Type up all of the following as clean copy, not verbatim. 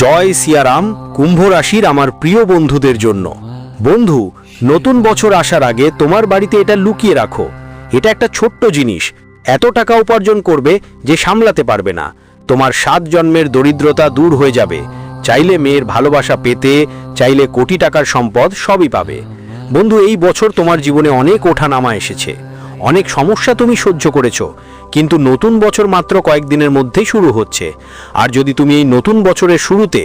জয় সিয়ারাম। কুম্ভ রাশির আমার প্রিয় বন্ধুদের জন্য। বন্ধু, নতুন বছর আসার আগে তোমার বাড়িতে এটা লুকিয়ে রাখো। এটা একটা ছোট্ট জিনিস, এত টাকা উপার্জন করবে যে সামলাতে পারবে না। তোমার 7 জন্মের দরিদ্রতা দূর হয়ে যাবে। চাইলে মেয়ের ভালোবাসা পেতে, চাইলে কোটি টাকার সম্পদ সবই পাবে। বন্ধু, এই বছর তোমার জীবনে অনেক ওঠানামা এসেছে, অনেক সমস্যা তুমি সহ্য করেছো, কিন্তু নতুন বছর মাত্র কয়েকদিনের মধ্যেই শুরু হচ্ছে। আর যদি তুমি এই নতুন বছরের শুরুতে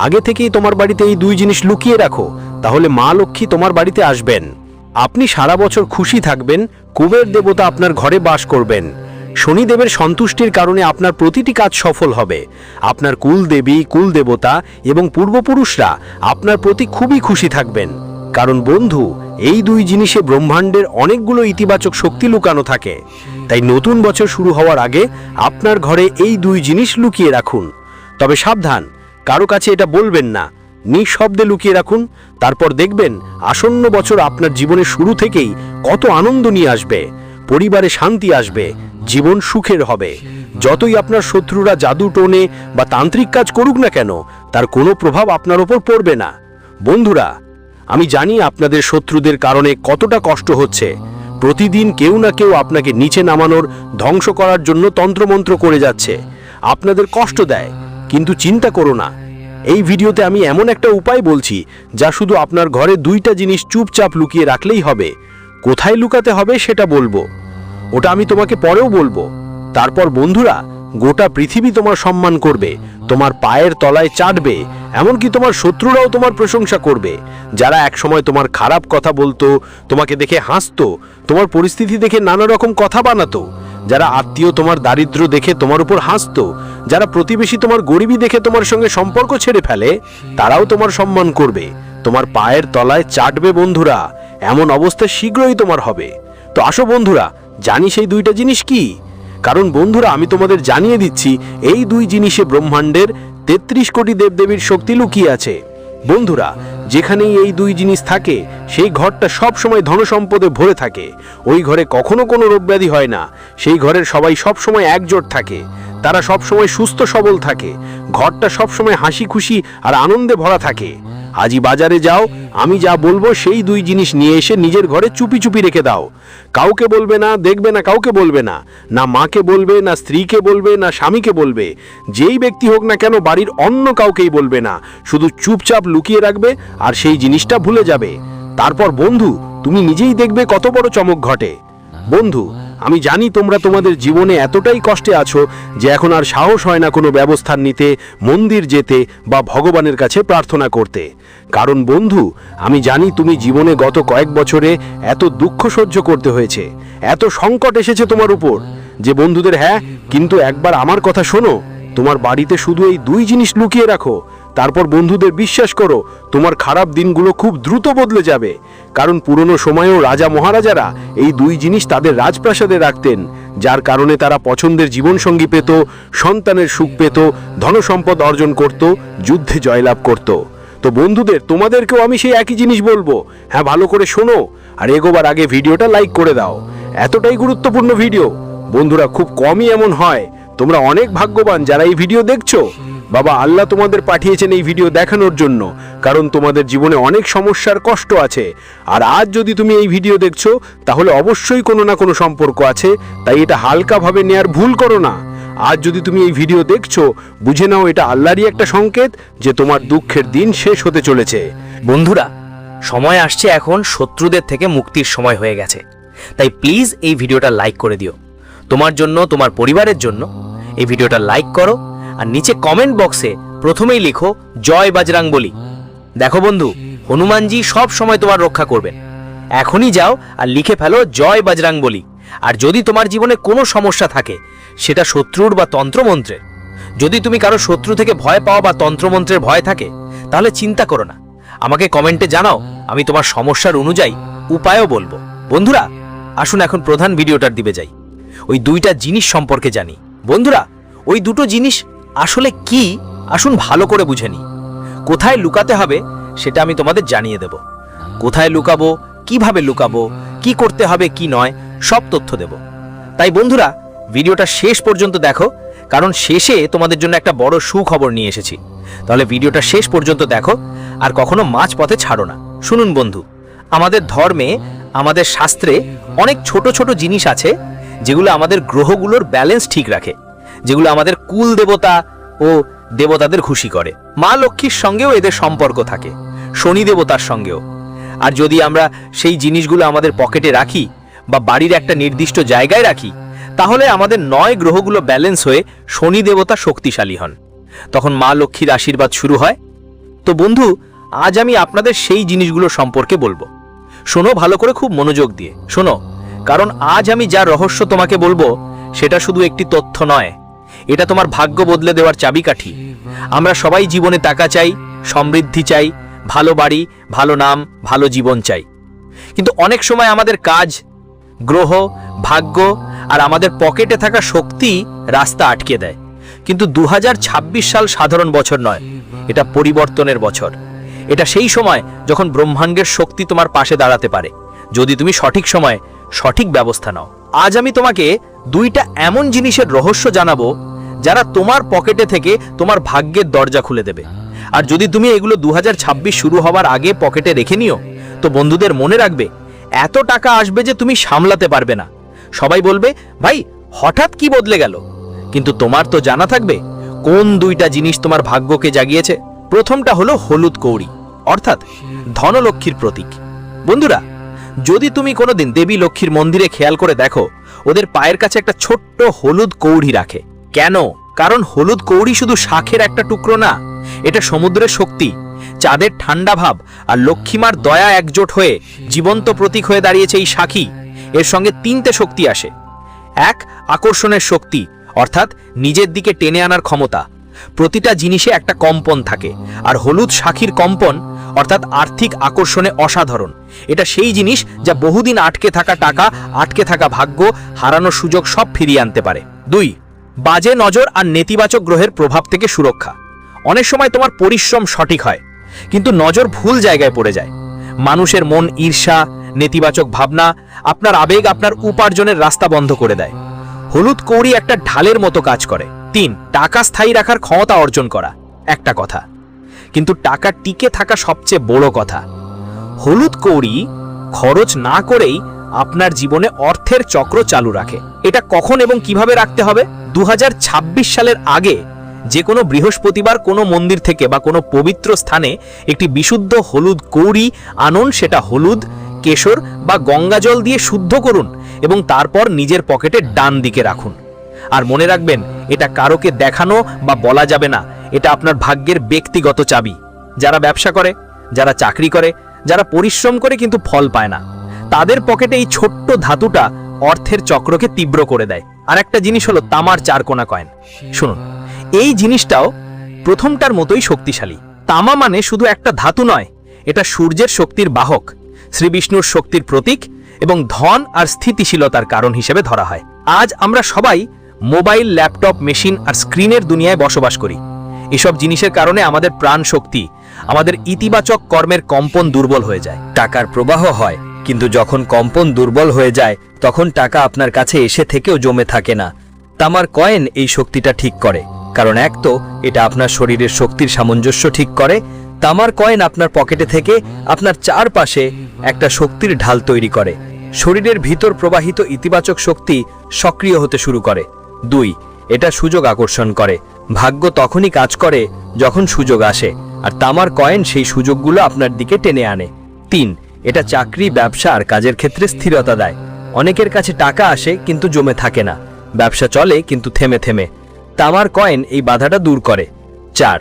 আগে থেকেই তোমার বাড়িতে এই 2 জিনিস লুকিয়ে রাখো, তাহলে মা লক্ষ্মী তোমার বাড়িতে আসবেন। আপনি সারা বছর খুশি থাকবেন, কুবের দেবতা আপনার ঘরে বাস করবেন। শনিদেবের সন্তুষ্টির কারণে আপনার প্রতিটি কাজ সফল হবে। আপনার কুলদেবী, কুলদেবতা এবং পূর্বপুরুষরা আপনার প্রতি খুবই খুশি থাকবেন। কারণ বন্ধু, এই 2 জিনিসে ব্রহ্মাণ্ডের অনেকগুলো ইতিবাচক শক্তি লুকানো থাকে। তাই নতুন বছর শুরু হওয়ার আগে আপনার ঘরে এই 2 জিনিস লুকিয়ে রাখুন। তবে সাবধান, কারো কাছে এটা বলবেন না, নিঃশব্দে লুকিয়ে রাখুন। তারপর দেখবেন আসন্ন বছর আপনার জীবনের শুরু থেকেই কত আনন্দ নিয়ে আসবে। পরিবারে শান্তি আসবে, জীবন সুখের হবে। যতই আপনার শত্রুরা জাদু টোনে বা তান্ত্রিক কাজ করুক না কেন, তার কোনো প্রভাব আপনার ওপর পড়বে না। বন্ধুরা, আমি জানি আপনাদের শত্রুদের কারণে কতটা কষ্ট হচ্ছে। প্রতিদিন কেউ না কেউ আপনাকে নিচে নামানোর, ধ্বংস করার জন্য তন্ত্রমন্ত্র করে যাচ্ছে, আপনাদের কষ্ট দেয়। কিন্তু চিন্তা করো না, এই ভিডিওতে আমি এমন একটা উপায় বলছি যা শুধু আপনার ঘরে 2টা জিনিস চুপচাপ লুকিয়ে রাখলেই হবে। কোথায় লুকাতে হবে সেটা বলবো, ওটা আমি তোমাকে পরেও বলবো। তারপর বন্ধুরা, গোটা পৃথিবী তোমার সম্মান করবে, তোমার পায়ের তলায় চাটবে। এমনকি তোমার শত্রুরাও তোমার প্রশংসা করবে। যারা একসময় তোমার খারাপ কথা বলতো, তোমাকে দেখে হাসতো, তোমার পরিস্থিতি দেখে নানা রকম কথা বানাতো, যারা আত্মীয় তোমার দারিদ্র দেখে তোমার উপর হাসতো, যারা প্রতিবেশী তোমার গরিবী দেখে তোমার সঙ্গে সম্পর্ক ছেড়ে ফেলে, তারাও তোমার সম্মান করবে, তোমার পায়ের তলায় চাটবে। বন্ধুরা, এমন অবস্থা শীঘ্রই তোমার হবে। তো আসো বন্ধুরা, জানি সেই 2টা জিনিস কি। কারণ বন্ধুরা, আমি তোমাদের জানিয়ে দিচ্ছি, এই 2 জিনিসে ব্রহ্মাণ্ডের 33 কোটি দেবদেবীর শক্তি লুকিয়ে আছে। বন্ধুরা, যেখানেই এই 2 জিনিস থাকে, সেই ঘরটা সব সময় ধনসম্পদে ভরে থাকে। ওই ঘরে কখনো কোনো রোগব্যাধি হয় না। সেই ঘরের সবাই সব সময় একজোট থাকে, তারা সব সময় সুস্থ সবল থাকে। ঘরটা সব সময় হাসি খুশি আর আনন্দে ভরা থাকে। আজই বাজারে যাও, আমি যা বলবো সেই 2 জিনিস নিয়ে এসে নিজের ঘরে চুপি চুপি রেখে দাও। কাউকে বলবে না, দেখবে না, কাউকে বলবে না, না মাকে বলবে, না স্ত্রীকে বলবে, না স্বামীকে বলবে। যেই ব্যক্তি হোক না কেন, বাড়ির অন্য কাউকেই বলবে না। শুধু চুপচাপ লুকিয়ে রাখবে আর সেই জিনিসটা ভুলে যাবে। তারপর বন্ধু, তুমি নিজেই দেখবে কত বড় চমক ঘটে। বন্ধু, আমি জানি তোমরা তোমাদের জীবনে এতটাই কষ্টে আছো যে এখন আর সাহস হয় না কোনো ব্যবস্থা নিতে, মন্দির যেতে বা ভগবানের কাছে প্রার্থনা করতে। কারণ বন্ধু, আমি জানি তুমি জীবনে গত কয়েক বছরে এত দুঃখ সহ্য করতে হয়েছে, এত সংকট এসেছে তোমার উপর যে বন্ধুদের, হ্যাঁ, কিন্তু একবার আমার কথা শোনো। তোমার বাড়িতে শুধু এই 2 জিনিস লুকিয়ে রাখো। তারপর বন্ধুদের, বিশ্বাস করো, তোমার খারাপ দিনগুলো খুব দ্রুত বদলে যাবে। কারণ পুরনো সময়েও রাজা মহারাজারা এই 2 জিনিস তাদের রাজপ্রাসাদে রাখতেন, যার কারণে তারা পছন্দের জীবনসঙ্গী পেত, সন্তানের সুখ পেত, ধনসম্পদ অর্জন করত, যুদ্ধে জয়লাভ করত। তো বন্ধুদের, তোমাদেরকেও আমি সেই একই জিনিস বলবো। হ্যাঁ, ভালো করে শোনো, আর এগোবার আগে ভিডিওটা লাইক করে দাও। এতটাই গুরুত্বপূর্ণ ভিডিও। বন্ধুরা, খুব কমই এমন হয়। তোমরা অনেক ভাগ্যবান যারা এই ভিডিও দেখছো। বাবা আল্লাহ তোমাদের পাঠিয়েছেন এই ভিডিও দেখানোর জন্য, কারণ তোমাদের জীবনে অনেক সমস্যার কষ্ট আছে। আর আজ যদি তুমি এই ভিডিও দেখছো, তাহলে অবশ্যই কোনো না কোনো সম্পর্ক আছে। তাই এটা হালকাভাবে নেয়ার ভুল করো না। আজ যদি তুমি এই ভিডিও দেখছো, বুঝে নাও এটা আল্লাহরই একটা সংকেত যে তোমার দুঃখের দিন শেষ হতে চলেছে। বন্ধুরা, সময় আসছে এখন শত্রুদের থেকে মুক্তির সময় হয়ে গেছে। তাই প্লিজ এই ভিডিওটা লাইক করে দিও। তোমার জন্য, তোমার পরিবারের জন্য এই ভিডিওটা লাইক করো। আর নিচে কমেন্ট বক্সে প্রথমেই লিখো জয় বজরংবলী। দেখো বন্ধু, হনুমানজি সব সময় তোমার রক্ষা করবেন। এখনই যাও আর লিখে ফেলো জয় বজরংবলী। আর যদি তোমার জীবনে কোনো সমস্যা থাকে, সেটা শত্রুর বা তন্ত্রমন্ত্রের, যদি তুমি কারো শত্রু থেকে ভয় পাও বা তন্ত্রমন্ত্রের ভয় থাকে, তাহলে চিন্তা করো না, আমাকে কমেন্টে জানাও। আমি তোমার সমস্যার অনুযায়ী উপায়ও বলবো। বন্ধুরা, আসুন এখন প্রধান ভিডিওটার দিকে যাই। ওই 2টা জিনিস সম্পর্কে জানি। বন্ধুরা, ওই 2টো জিনিস আসলে কি, আসুন ভালো করে বুঝে নিই। কোথায় লুকাতে হবে সেটা আমি তোমাদের জানিয়ে দেব। কোথায় লুকাবো, কিভাবে লুকাবো, কি করতে হবে কি নয়, সব তথ্য দেব। তাই বন্ধুরা, ভিডিওটা শেষ পর্যন্ত দেখো, কারণ শেষে তোমাদের জন্য একটা বড় সুখবর নিয়ে এসেছি। তাহলে ভিডিওটা শেষ পর্যন্ত দেখো আর কখনো মাঝপথে ছাড়ো না। শুনুন বন্ধু, আমাদের ধর্মে, আমাদের শাস্ত্রে অনেক ছোট ছোট জিনিস আছে যেগুলো আমাদের গ্রহগুলোর ব্যালেন্স ঠিক রাখে, যেগুলো আমাদের কুল দেবতা ও দেবতাদের খুশি করে। মা লক্ষ্মীর সঙ্গেও এদের সম্পর্ক থাকে, শনি দেবতার সঙ্গেও। আর যদি আমরা সেই জিনিসগুলো আমাদের পকেটে রাখি বা বাড়ির একটা নির্দিষ্ট জায়গায় রাখি, তাহলে আমাদের 9 গ্রহগুলো ব্যালেন্স হয়ে শনি দেবতা শক্তিশালী হন। তখন মা লক্ষ্মীর আশীর্বাদ শুরু হয়। তো বন্ধু, আজ আমি আপনাদের সেই জিনিসগুলো সম্পর্কে বলবো। শোনো ভালো করে, খুব মনোযোগ দিয়ে শোনো, কারণ আজ আমি যা রহস্য তোমাকে বলবো সেটা শুধু একটি তথ্য নয়, এটা তোমার ভাগ্য বদলে দেওয়ার চাবিকাঠি। আমরা সবাই জীবনে টাকা চাই, সমৃদ্ধি চাই, ভালো বাড়ি, ভালো নাম, ভালো জীবন চাই। কিন্তু অনেক সময় আমাদের কাজ, গ্রহ, ভাগ্য আর আমাদের পকেটে থাকা শক্তি রাস্তা আটকে দেয়। কিন্তু 2026 সাল সাধারণ বছর নয়, এটা পরিবর্তনের বছর। এটা সেই সময় যখন ব্রহ্মাণ্ডের শক্তি তোমার পাশে দাঁড়াতে পারে, যদি তুমি সঠিক সময়ে সঠিক ব্যবস্থা নাও। আজ আমি তোমাকে 2টা এমন জিনিসের রহস্য জানাবো যারা তোমার পকেটে থেকে তোমার ভাগ্যের দরজা খুলে দেবে। আর যদি তুমি এগুলো 2026 শুরু হওয়ার আগে পকেটে রেখে নিও, তো বন্ধুদের মনে রাখবে, এত টাকা আসবে যে তুমি সামলাতে পারবে না। সবাই বলবে, ভাই হঠাৎ কি বদলে গেল? কিন্তু তোমার তো জানা থাকবে কোন 2টা জিনিস তোমার ভাগ্যকে জাগিয়েছে। প্রথমটা হলো হলুদ কৌড়ি, অর্থাৎ ধনলক্ষ্মীর প্রতীক। বন্ধুরা, যদি তুমি কোনোদিন দেবী লক্ষ্মীর মন্দিরে খেয়াল করে দেখো, ওদের পায়ের কাছে একটা ছোট্ট হলুদ কৌড়ি রাখে। কেন? কারণ হলুদ কৌড়ি শুধু শাঁখের একটা টুকরো না, এটা সমুদ্রের শক্তি, চাঁদের ঠান্ডা ভাব আর লক্ষ্মীমার দয়া একজোট হয়ে জীবন্ত প্রতীক হয়ে দাঁড়িয়েছে এই শাঁখি। এর সঙ্গে 3টে শক্তি আসে। 1, আকর্ষণের শক্তি, অর্থাৎ নিজের দিকে টেনে আনার ক্ষমতা। প্রতিটা জিনিসে একটা কম্পন থাকে, আর হলুদ শাঁখির কম্পন অর্থাৎ আর্থিক আকর্ষণে অসাধারণ। এটা সেই জিনিস যা বহুদিন আটকে থাকা টাকা, আটকে থাকা ভাগ্য, হারানোর সুযোগ সব ফিরিয়ে আনতে পারে। 2, বাজে নজর আর নেতিবাচক গ্রহের প্রভাব থেকে সুরক্ষা। অনেক সময় তোমার পরিশ্রম সঠিক হয়, কিন্তু নজর ভুল জায়গায় পড়ে যায়। মানুষের মন, ঈর্ষা, নেতিবাচক ভাবনা আপনার আবেগ, আপনার উপার্জনের রাস্তা বন্ধ করে দেয়। হলুদ কৌড়ি একটা ঢালের মতো কাজ করে। 3, টাকা স্থায়ী রাখার ক্ষমতা অর্জন করা। একটা কথা, কিন্তু টাকা টিকে থাকা সবচেয়ে বড় কথা। হলুদ কৌড়ি খরচ না করেই আপনার জীবনে অর্থের চক্র চালু রাখে। এটা কখন এবং কিভাবে রাখতে হবে? 2026 সালের আগে যে কোনো বৃহস্পতিবার কোনো মন্দির থেকে বা কোনো পবিত্র স্থানে একটি বিশুদ্ধ হলুদ কৌড়ি আনুন। সেটা হলুদ, কেশর বা গঙ্গাজল দিয়ে শুদ্ধ করুন এবং তারপর নিজের পকেটে ডান দিকে রাখুন। আর মনে রাখবেন, এটা কারোকে দেখানো বা বলা যাবে না, এটা আপনার ভাগ্যের ব্যক্তিগত চাবি। যারা ব্যবসা করে, যারা চাকরি করে, যারা পরিশ্রম করে কিন্তু ফল পায় না, তাদের পকেটে এই ছোট্ট ধাতুটা অর্থের চক্রকে তীব্র করে দেয়। আর একটা জিনিস হলো তামার 4 কোনা কয়েন। শুনুন, এই জিনিসটাও প্রথমটার মতোই শক্তিশালী। তামা মানে শুধু একটা ধাতু নয়, এটা সূর্যের শক্তির বাহক, শ্রী বিষ্ণুর শক্তির প্রতীক এবং ধন আর স্থিতিশীলতার কারণ হিসেবে ধরা হয়। আজ আমরা সবাই মোবাইল, ল্যাপটপ, মেশিন আর স্ক্রিনের দুনিয়ায় বসবাস করি। এসব জিনিসের কারণে আমাদের প্রাণ শক্তি, আমাদের ইতিবাচক কর্মের কম্পন দুর্বল হয়ে যায়। টাকার প্রবাহ হয়, কিন্তু যখন কম্পন দুর্বল হয়ে যায় তখন টাকা আপনার কাছে এসে থেকেও জমে থাকে না। তামার কয়েন এই শক্তিটা ঠিক করে, কারণ এক তো এটা আপনার শরীরের শক্তির সামঞ্জস্য ঠিক করে। তামার কয়েন আপনার পকেটে থেকে আপনার চারপাশে একটা শক্তির ঢাল তৈরি করে। শরীরের ভিতর প্রবাহিত ইতিবাচক শক্তি সক্রিয় হতে শুরু করে। 2, এটা সুযোগ আকর্ষণ করে। ভাগ্য তখনই কাজ করে যখন সুযোগ আসে, আর তামার কয়েন সেই সুযোগগুলো আপনার দিকে টেনে আনে। 3, এটা চাকরি, ব্যবসা আর কাজের ক্ষেত্রে স্থিরতা দেয়। অনেকের কাছে টাকা আসে কিন্তু জমে থাকে না, ব্যবসা চলে কিন্তু থেমে থেমে। তামার কয়েন এই বাধাটা দূর করে। 4,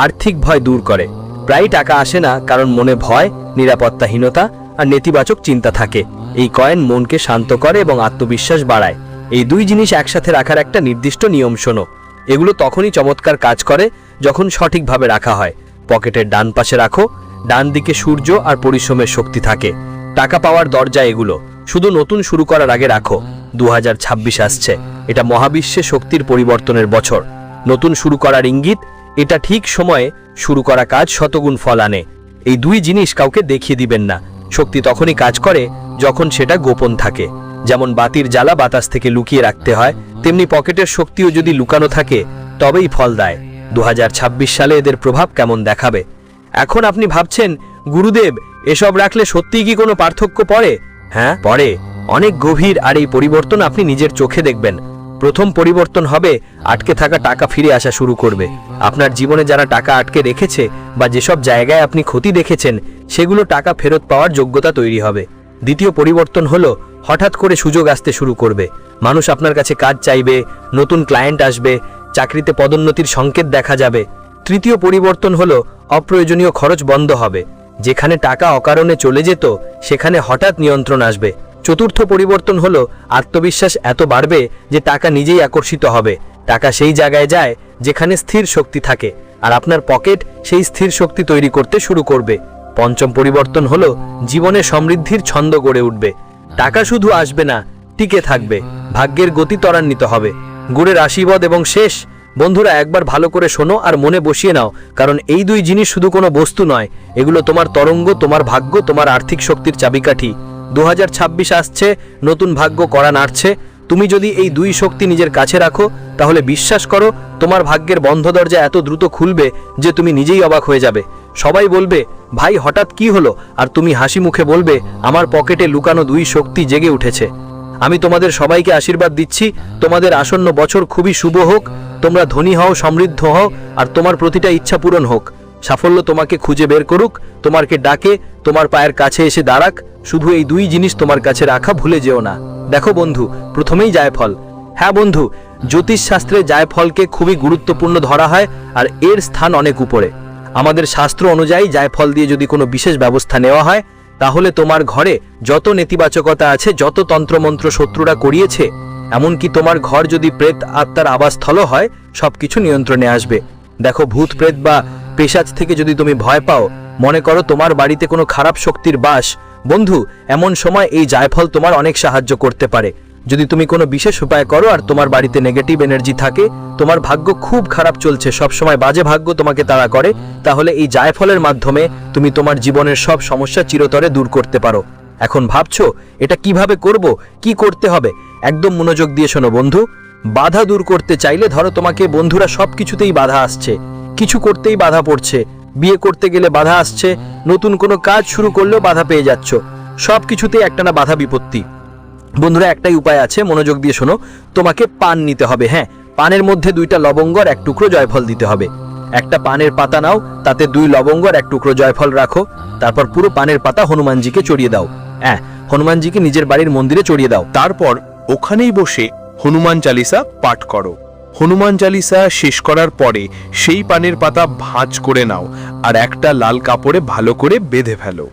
আর্থিক ভয় দূর করে। প্রায় টাকা আসে না কারণ মনে ভয়, নিরাপত্তাহীনতা আর নেতিবাচক চিন্তা থাকে। এই কয়েন মনকে শান্ত করে এবং আত্মবিশ্বাস বাড়ায়। এই 2 জিনিস একসাথে রাখার একটা নির্দিষ্ট নিয়ম শোনো। এগুলো তখনই চমৎকার কাজ করে যখন সঠিকভাবে রাখা হয়। পকেটের ডান পাশে রাখো, ডান দিকে সূর্য আর পরিশ্রমের শক্তি থাকে। টাকা পাওয়ার দরজা এগুলো, শুধু নতুন শুরু করার আগে রাখো। 2026 আসছে, এটা মহাবিশ্বে শক্তির পরিবর্তনের বছর। নতুন শুরু করার ইঙ্গিত, এটা ঠিক সময়ে শুরু করা কাজ শতগুণ ফল আনে। এই 2 জিনিস কাউকে দেখিয়ে দিবেন না। শক্তি তখনই কাজ করে যখন সেটা গোপন থাকে। যেমন বাতির জ্বালা বাতাস থেকে লুকিয়ে রাখতে হয়, তেমনি পকেটের শক্তিও যদি লুকানো থাকে তবেই ফল দেয়। 2026 সালে এদের প্রভাব কেমন দেখাবে। এখন আপনি ভাবছেন, গুরুদেব এসব রাখলে সত্যিই কি কোনো পার্থক্য পড়ে? হ্যাঁ পড়ে, অনেক গভীর, আর এই পরিবর্তন আপনি নিজের চোখে দেখবেন। প্রথম পরিবর্তন হবে আটকে থাকা টাকা ফিরে আসা শুরু করবে। আপনার জীবনে যারা টাকা আটকে রেখেছে বা যেসব জায়গায় আপনি ক্ষতি দেখেছেন সেগুলো টাকা ফেরত পাওয়ার যোগ্যতা তৈরি হবে। দ্বিতীয় পরিবর্তন হলো হঠাৎ করে সুযোগ আসতে শুরু করবে। মানুষ আপনার কাছে কাজ চাইবে, নতুন ক্লায়েন্ট আসবে, চাকরিতে পদোন্নতির সংকেত দেখা যাবে। তৃতীয় পরিবর্তন হলো অপ্রয়োজনীয় খরচ বন্ধ হবে। যেখানে টাকা অকারণে চলে যেত সেখানে হঠাৎ নিয়ন্ত্রণ আসবে। চতুর্থ পরিবর্তন হলো আত্মবিশ্বাস এত বাড়বে যে টাকা নিজেই আকর্ষিত হবে। টাকা সেই জায়গায় যায় যেখানে স্থির শক্তি থাকে, আর আপনার পকেট সেই স্থির শক্তি তৈরি করতে শুরু করবে। পঞ্চম পরিবর্তন হলো জীবনে সমৃদ্ধির ছন্দ গড়ে উঠবে। টাকা শুধু আসবে না, টিকে থাকবে। ভাগ্যের গতি ত্বরান্বিত হবে। গুড়ের আশীর্বাদ এবং শেষ। বন্ধুরা, একবার ভালো করে শোনো আর মনে বসিয়ে নাও, কারণ এই দুই জিনিস শুধু কোনো বস্তু নয়, এগুলো তোমার তরঙ্গ, তোমার ভাগ্য, তোমার আর্থিক শক্তির চাবিকাঠি। 2026 আসছে, নতুন ভাগ্য করা নাড়ছে। তুমি যদি এই দুই শক্তি নিজের কাছে রাখো তাহলে বিশ্বাস করো তোমার ভাগ্যের বন্ধ দরজা এত দ্রুত খুলবে যে তুমি নিজেই অবাক হয়ে যাবে। সবাই বলবে, ভাই হঠাৎ কি হলো? আর তুমি হাসি মুখে বলবে, আমার পকেটে লুকানো দুই শক্তি জেগে উঠেছে। আমি তোমাদের সবাইকে আশীর্বাদ দিচ্ছি, তোমাদের আসন্ন বছর খুবই শুভ হোক। তোমরা ধনী হও, সমৃদ্ধ হও, আর তোমার প্রতিটা ইচ্ছা পূরণ হোক। সাফল্য তোমাকে খুঁজে বের করুক, তোমাকে ডাকে, তোমার পায়ের কাছে এসে দাঁড়াক। শুধু এই দুই জিনিস তোমার কাছে রাখা ভুলে যেও না। দেখো বন্ধু, প্রথমেই জায়ফল। হ্যাঁ বন্ধু, জ্যোতিষশাস্ত্রে জায়ফলকে খুবই গুরুত্বপূর্ণ ধরা হয়, আর এর স্থান অনেক উপরে। আমাদের শাস্ত্র অনুযায়ী জায়ফল দিয়ে যদি কোনো বিশেষ ব্যবস্থা নেওয়া হয় তাহলে তোমার ঘরে যত নেতিবাচকতা আছে, যত তন্ত্রমন্ত্র শত্রুরা করিয়েছে, এমনকি তোমার ঘর যদি প্রেত আত্মার আবাসস্থল হয়, সবকিছু নিয়ন্ত্রণে আসবে। দেখো, ভূত প্রেত বা পেশাচ থেকে যদি তুমি ভয় পাও, মনে করো তোমার বাড়িতে কোনো খারাপ শক্তির বাস, বন্ধু এমন সময় এই জায়ফল তোমার অনেক সাহায্য করতে পারে। যদি তুমি কোনো বিশেষ উপায় করো আর তোমার বাড়িতে নেগেটিভ এনার্জি থাকে, তোমার ভাগ্য খুব খারাপ চলছে, সবসময় বাজে ভাগ্য তোমাকে তাড়া করে, তাহলে এই জায়ফলের মাধ্যমে তুমি তোমার জীবনের সব সমস্যা চিরতরে দূর করতে পারো। এখন ভাবছো এটা কিভাবে করব, কি করতে হবে? একদম মনোযোগ দিয়ে শোনো বন্ধু। বাধা দূর করতে চাইলে, ধরো তোমাকে বন্ধুরা সব কিছুতেই বাধা আসছে, কিছু করতেই বাধা পড়ছে, বিয়ে করতে গেলে বাধা আসছে, নতুন কোনো কাজ শুরু করলেও বাধা পেয়ে যাচ্ছ, সব কিছুতেই একটা না বাধা বিপত্তি। বন্ধুরা, একটাই উপায় আছে, মনোযোগ দিয়ে শোনো। তোমাকে পান নিতে হবে। হ্যাঁ, পানের মধ্যে 2টা লবঙ্গ আর 1 টুকরো জয়ফল দিতে হবে। একটা পানের পাতা নাও, তাতে 2 লবঙ্গ আর 1 টুকরো জয়ফল রাখো। তারপর পুরো পানের পাতা হনুমানজিকে চড়িয়ে দাও। হ্যাঁ, হনুমানজিকে নিজের বাড়ির মন্দিরে চড়িয়ে দাও। তারপর ওখানেই বসে হনুমান চালিসা পাঠ করো। হনুমান চালিসা শেষ করার পরে সেই পানের পাতা ভাঁজ করে নাও আর একটা লাল কাপড়ে ভালো করে বেঁধে ফেলো।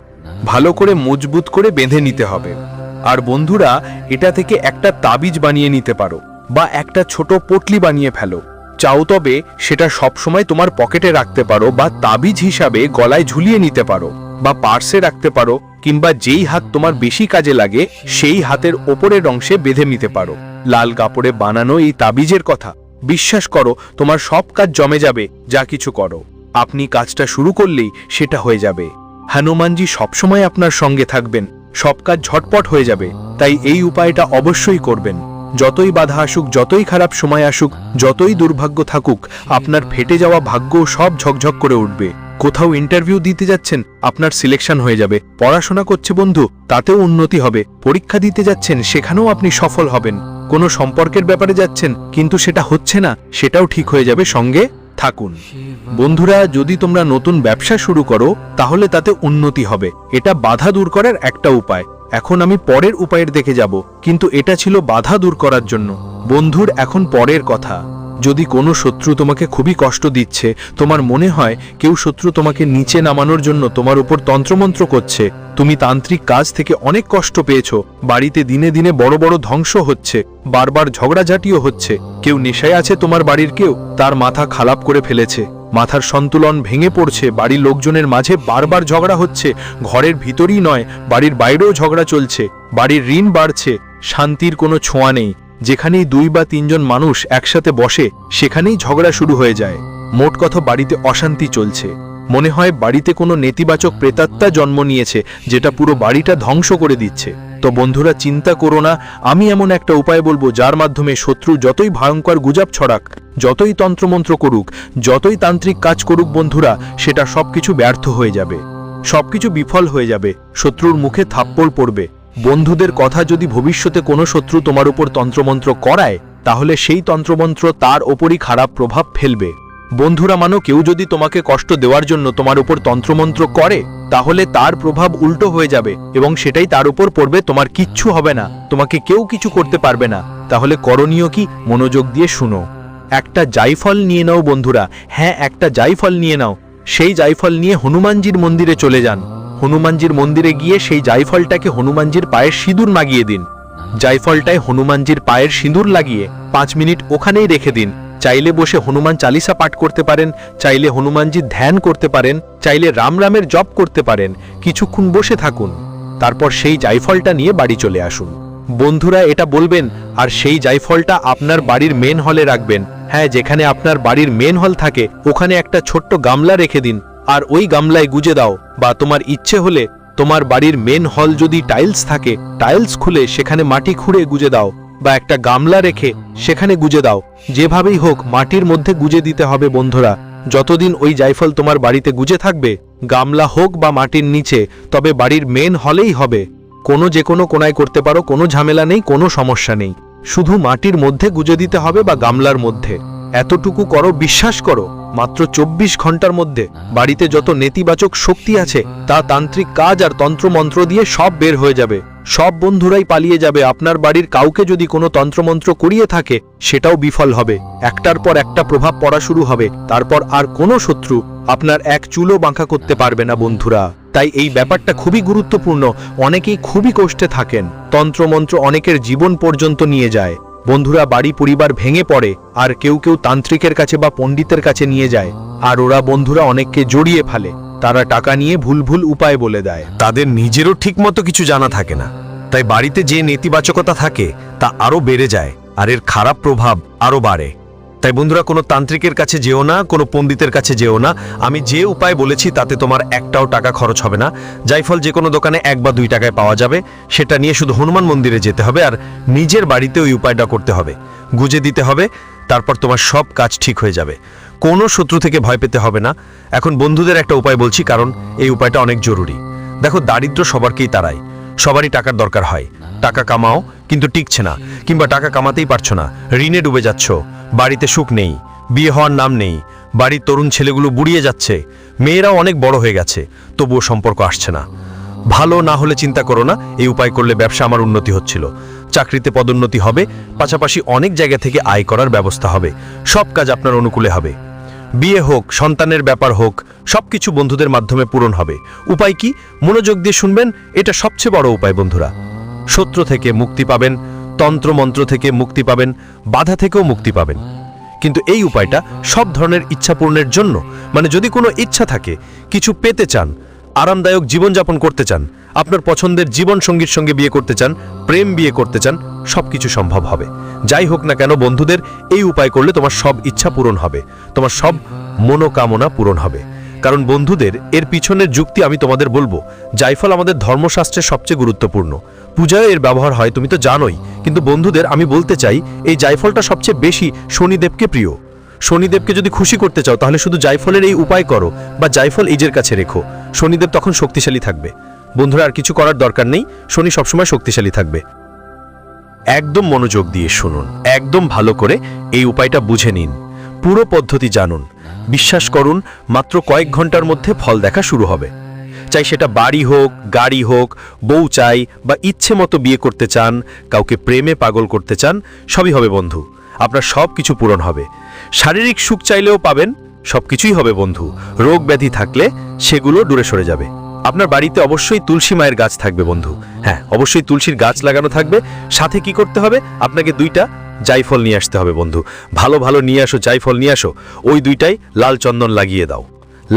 ভালো করে মজবুত করে বেঁধে নিতে হবে। আর বন্ধুরা, এটা থেকে একটা তাবিজ বানিয়ে নিতে পারো বা একটা ছোট পটলি বানিয়ে ফেলো। চাও তবে সেটা সবসময় তোমার পকেটে রাখতে পারো, বা তাবিজ হিসাবে গলায় ঝুলিয়ে নিতে পারো, বা পার্সে রাখতে পারো, কিংবা যেই হাত তোমার বেশি কাজে লাগে সেই হাতের ওপরের অংশে বেঁধে নিতে পারো। লাল কাপড়ে বানানো এই তাবিজের কথা, বিশ্বাস করো তোমার সব কাজ জমে যাবে। যা কিছু করো, আপনি কাজটা শুরু করলেই সেটা হয়ে যাবে। হনুমানজি সবসময় আপনার সঙ্গে থাকবেন, সব কাজ ঝটপট হয়ে যাবে। তাই এই উপায়টা অবশ্যই করবেন। যতই বাধা আসুক, যতই খারাপ সময় আসুক, যতই দুর্ভাগ্য থাকুক, আপনার ফেটে যাওয়া ভাগ্য সব ঝকঝক করে উঠবে। কোথাও ইন্টারভিউ দিতে যাচ্ছেন, আপনার সিলেকশন হয়ে যাবে। পড়াশোনা করছে বন্ধু, তাতেও উন্নতি হবে। পরীক্ষা দিতে যাচ্ছেন, সেখানেও আপনি সফল হবেন। কোনো সম্পর্কের ব্যাপারে যাচ্ছেন কিন্তু সেটা হচ্ছে না, সেটাও ঠিক হয়ে যাবে। সঙ্গে থাকুন। বন্ধুরা, যদি তোমরা নতুন ব্যবসা শুরু করো তাহলে তাতে উন্নতি হবে। এটা বাধা দূর করার একটা উপায়। এখন আমি পরের উপায়ের দেখে যাব, কিন্তু এটা ছিল বাধা দূর করার জন্য। বন্ধুর, এখন পরের কথা। যদি কোনো শত্রু তোমাকে খুবই কষ্ট দিচ্ছে, তোমার মনে হয় কেউ শত্রু তোমাকে নিচে নামানোর জন্য তোমার উপর তন্ত্রমন্ত্র করছে, তুমি তান্ত্রিক কাজ থেকে অনেক কষ্ট পেয়েছো, বাড়িতে দিনে দিনে বড় বড় ধ্বংস হচ্ছে, বারবার ঝগড়াঝাটিও হচ্ছে, কেউ নেশায় আছে, তোমার বাড়ির কেউ তার মাথা খারাপ করে ফেলেছে, মাথার সন্তুলন ভেঙে পড়ছে, বাড়ির লোকজনের মাঝে বারবার ঝগড়া হচ্ছে, ঘরের ভিতরই নয় বাড়ির বাইরেও ঝগড়া চলছে, বাড়ির ঋণ বাড়ছে, শান্তির কোনো ছোঁয়া নেই। যেখানেই 2 বা 3 জন মানুষ একসাথে বসে সেখানেই ঝগড়া শুরু হয়ে যায়। মোট কথা, বাড়িতে অশান্তি চলছে। মনে হয় বাড়িতে কোনো নেতিবাচক প্রেতাত্মা জন্ম নিয়েছে যেটা পুরো বাড়িটা ধ্বংস করে দিচ্ছে। তো বন্ধুরা চিন্তা করো না, আমি এমন একটা উপায় বলবো যার মাধ্যমে শত্রু যতই ভয়ঙ্কর গুজব ছড়াক, যতই তন্ত্রমন্ত্র করুক, যতই তান্ত্রিক কাজ করুক বন্ধুরা, সেটা সবকিছু ব্যর্থ হয়ে যাবে, সবকিছু বিফল হয়ে যাবে, শত্রুর মুখে থাপ্পড় পড়বে। বন্ধুদের কথা, যদি ভবিষ্যতে কোনো শত্রু তোমার উপর তন্ত্রমন্ত্র করায়, তাহলে সেই তন্ত্রমন্ত্র তার ওপরই খারাপ প্রভাব ফেলবে। বন্ধুরা মানো, কেউ যদি তোমাকে কষ্ট দেওয়ার জন্য তোমার উপর তন্ত্রমন্ত্র করে, তাহলে তার প্রভাব উল্টো হয়ে যাবে এবং সেটাই তার উপর পড়বে, তোমার কিচ্ছু হবে না, তোমাকে কেউ কিছু করতে পারবে না। তাহলে করণীয় কি? মনোযোগ দিয়ে শুনো। একটা জাইফল নিয়ে নাও বন্ধুরা, হ্যাঁ একটা জাইফল নিয়ে নাও। সেই জাইফল নিয়ে হনুমানজির মন্দিরে চলে যান। হনুমানজির মন্দিরে গিয়ে সেই জাইফলটাকে হনুমানজির পায়ের সিঁদুর লাগিয়ে দিন। জাইফলটায় হনুমানজির পায়ের সিঁদুর লাগিয়ে 5 মিনিট ওখানেই রেখে দিন। চাইলে বসে হনুমান চালিসা পাঠ করতে পারেন, চাইলে হনুমানজির ধ্যান করতে পারেন, চাইলে রাম রামের জপ করতে পারেন। কিছুক্ষণ বসে থাকুন, তারপর সেই জাইফলটা নিয়ে বাড়ি চলে আসুন। বন্ধুরা এটা বলবেন, আর সেই জাইফলটা আপনার বাড়ির মেন হলে রাখবেন। হ্যাঁ, যেখানে আপনার বাড়ির মেন হল থাকে ওখানে একটা ছোট্ট গামলা রেখে দিন, আর ওই গামলায় গুজে দাও। বা তোমার ইচ্ছে হলে তোমার বাড়ির মেন হল যদি টাইলস থাকে, টাইলস খুলে সেখানে মাটি খুঁড়ে গুজে দাও, বা একটা গামলা রেখে সেখানে গুজে দাও। যেভাবেই হোক মাটির মধ্যে গুজে দিতে হবে বন্ধুরা। যতদিন ওই জাইফল তোমার বাড়িতে গুজে থাকবে, গামলা হোক বা মাটির নিচে, তবে বাড়ির মেন হলেই হবে। যে কোনো কোনায় করতে পারো, কোনো ঝামেলা নেই, কোনো সমস্যা নেই। শুধু মাটির মধ্যে গুজে দিতে হবে বা গামলার মধ্যে। এতটুকু করো, বিশ্বাস করো, মাত্র 24 ঘন্টার মধ্যে বাড়িতে যত নেতিবাচক শক্তি আছে তা তান্ত্রিক কাজ আর তন্ত্রমন্ত্র দিয়ে সব বের হয়ে যাবে। সব বন্ধুরাই পালিয়ে যাবে। আপনার বাড়ির কাউকে যদি কোনো তন্ত্রমন্ত্র করিয়ে থাকে, সেটাও বিফল হবে। একটার পর একটা প্রভাব পড়া শুরু হবে। তারপর আর কোনো শত্রু আপনার এক চুলও বাঁকা করতে পারবে না বন্ধুরা। তাই এই ব্যাপারটা খুবই গুরুত্বপূর্ণ। অনেকেই খুবই কষ্টে থাকেন। তন্ত্রমন্ত্র অনেকের জীবন পর্যন্ত নিয়ে যায়। বন্ধুরা, বাড়ি পরিবার ভেঙে পড়ে, আর কেউ কেউ তান্ত্রিকের কাছে বা পণ্ডিতের কাছে নিয়ে যায়, আর ওরা বন্ধুরা অনেককে জড়িয়ে ফেলে। তারা টাকা নিয়ে ভুল ভুল উপায় বলে দেয়। তাদের নিজেরও ঠিকমতো কিছু জানা থাকে না, তাই বাড়িতে যে নেতিবাচকতা থাকে তা আরও বেড়ে যায়, আর এর খারাপ প্রভাব আরও বাড়ে। তাই বন্ধুরা, কোনো তান্ত্রিকের কাছে যেও না, কোনো পণ্ডিতের কাছে যেও না। আমি যে উপায় বলেছি তাতে তোমার একটাও টাকা খরচ হবে না। জাইফল যে কোনো দোকানে 1 বা 2 টাকায় পাওয়া যাবে। সেটা নিয়ে শুধু হনুমান মন্দিরে যেতে হবে, আর নিজের বাড়িতে ওই উপায়টা করতে হবে, গুজে দিতে হবে। তারপর তোমার সব কাজ ঠিক হয়ে যাবে। কোনো শত্রু থেকে ভয় পেতে হবে না। এখন বন্ধুদের একটা উপায় বলছি, কারণ এই উপায়টা অনেক জরুরি। দেখো, দারিদ্র সবারকেই তাড়ায়, সবারই টাকার দরকার হয়। টাকা কামাও কিন্তু টিকছে না, কিংবা টাকা কামাতেই পারছো না, ঋণে ডুবে যাচ্ছ, বাড়িতে সুখ নেই, বিয়ে হওয়ার নাম নেই, বাড়ির তরুণ ছেলেগুলো বুড়িয়ে যাচ্ছে, মেয়েরাও অনেক বড় হয়ে গেছে, তবুও সম্পর্ক আসছে না। ভালো না হলে চিন্তা করো না, এই উপায় করলে ব্যবসা আমার উন্নতি হচ্ছিল, চাকরিতে পদোন্নতি হবে, পাশাপাশি অনেক জায়গা থেকে আয় করার ব্যবস্থা হবে, সব কাজ আপনার অনুকূলে হবে। বিয়ে হোক, সন্তানের ব্যাপার হোক, সবকিছু বন্ধুদের মাধ্যমে পূরণ হবে। উপায় কি? মনোযোগ দিয়ে শুনবেন, এটা সবচেয়ে বড় উপায় বন্ধুরা। শত্রু থেকে মুক্তি পাবেন, তন্ত্রমন্ত্র থেকে মুক্তি পাবেন, বাধা থেকেও মুক্তি পাবেন। কিন্তু এই উপায়টা সব ধরনের ইচ্ছা পূরণের জন্য। মানে যদি কোনো ইচ্ছা থাকে, কিছু পেতে চান, আরামদায়ক জীবনযাপন করতে চান, আপনার পছন্দের জীবন সঙ্গীর সঙ্গে বিয়ে করতে চান, প্রেম বিয়ে করতে চান, সবকিছু সম্ভব হবে। যাই হোক না কেন বন্ধুদের, এই উপায় করলে তোমার সব ইচ্ছা পূরণ হবে, তোমার সব মনোকামনা পূরণ হবে। কারণ বন্ধুদের এর পিছনের যুক্তি আমি তোমাদের বলবো। জাইফল আমাদের ধর্মশাস্ত্রের সবচেয়ে গুরুত্বপূর্ণ, পূজায় এর ব্যবহার হয়, তুমি তো জানোই। কিন্তু বন্ধুদের আমি বলতে চাই, এই জাইফলটা সবচেয়ে বেশি শনিদেবকে প্রিয়। শনিদেবকে যদি খুশি করতে চাও, তাহলে শুধু জাইফলের এই উপায় করো, বা জাইফল নিজের কাছে রেখো। শনিদেব তখন শক্তিশালী থাকবে। বন্ধুরা, আর কিছু করার দরকার নেই, শনি সবসময় শক্তিশালী থাকবে। একদম মনোযোগ দিয়ে শুনুন, একদম ভালো করে এই উপায়টা বুঝে নিন, পুরো পদ্ধতি জানুন। বিশ্বাস করুন, মাত্র কয়েক ঘন্টার মধ্যে ফল দেখা শুরু হবে। চাই সেটা বাড়ি হোক, গাড়ি হোক, বউ চাই, বা ইচ্ছে মতো বিয়ে করতে চান, কাউকে প্রেমে পাগল করতে চান, সবই হবে বন্ধু। আপনার সব কিছু পূরণ হবে। শারীরিক সুখ চাইলেও পাবেন, সবকিছুই হবে বন্ধু। রোগ ব্যাধি থাকলে সেগুলো দূরে সরে যাবে। আপনার বাড়িতে অবশ্যই তুলসী মায়ের গাছ থাকবে বন্ধু। হ্যাঁ, অবশ্যই তুলসীর গাছ লাগানো থাকবে। সাথে কি করতে হবে? আপনাকে 2টা জাইফল নিয়ে আসতে হবে বন্ধু। ভালো ভালো নিয়ে আসো, জাইফল নিয়ে আসো। ওই 2টাই লাল চন্দন লাগিয়ে দাও।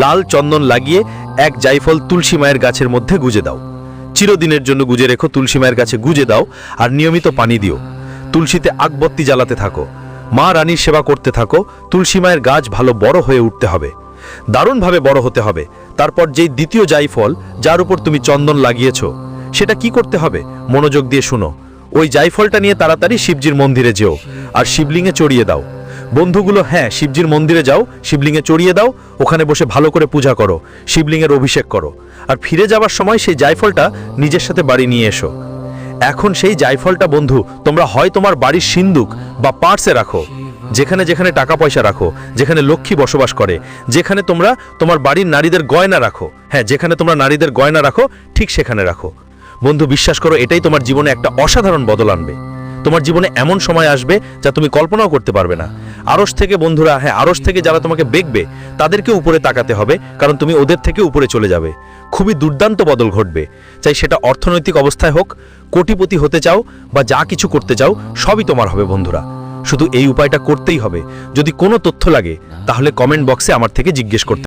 লাল চন্দন লাগিয়ে 1 জাইফল তুলসী মায়ের গাছের মধ্যে গুজে দাও। চিরদিনের জন্য গুজে রেখো, তুলসী মায়ের গাছে গুজে দাও। আর নিয়মিত পানি দিও। তুলসীতে আগবত্তি জ্বালাতে থাকো, মা রানীর সেবা করতে থাকো। তুলসী মায়ের গাছ ভালো বড় হয়ে উঠতে হবে, দারুণভাবে বড় হতে হবে। তারপর যেই 2য় জাইফল, যার উপর তুমি চন্দন লাগিয়েছ, সেটা কি করতে হবে মনোযোগ দিয়ে শুনো। ওই জায়ফলটা নিয়ে তাড়াতাড়ি শিবজির মন্দিরে যেও আর শিবলিঙ্গে চড়িয়ে দাও। বন্ধুগুলো, হ্যাঁ, শিবজির মন্দিরে যাও, শিবলিঙ্গে চড়িয়ে দাও, ওখানে বসে ভালো করে পূজা করো, শিবলিঙ্গের অভিষেক করো, আর ফিরে যাওয়ার সময় সেই জায়ফলটা নিজের সাথে বাড়ি নিয়ে এসো। এখন সেই জায়ফলটা বন্ধু তোমরা হয় তোমার বাড়ির সিন্দুক বা পার্সে রাখো, যেখানে যেখানে টাকা পয়সা রাখো, যেখানে লক্ষ্মী বসবাস করে, যেখানে তোমরা তোমার বাড়ির নারীদের গয়না রাখো, হ্যাঁ, যেখানে তোমরা নারীদের গয়না রাখো ঠিক সেখানে রাখো। বন্ধু, বিশ্বাস করো, এটাই তোমার জীবনে একটা অসাধারণ বদল আনবে। তোমার জীবনে এমন সময় আসবে যা তুমি কল্পনাও করতে পারবে না। আরশ থেকে বন্ধুরা, হ্যাঁ, আরশ থেকে যারা তোমাকে দেখবে তাদেরকে উপরে তাকাতে হবে, কারণ তুমি ওদের থেকে উপরে চলে যাবে। খুবই দুর্দান্ত বদল ঘটবে, চাই সেটা অর্থনৈতিক অবস্থায় হোক, কোটিপতি হতে চাও বা যা কিছু করতে চাও, সবই তোমার হবে বন্ধুরা। শুধু এই উপায়টা করতেই হবে। যদি কোনো তথ্য লাগে তাহলে কমেন্ট বক্সে আমার থেকে জিজ্ঞেস করতে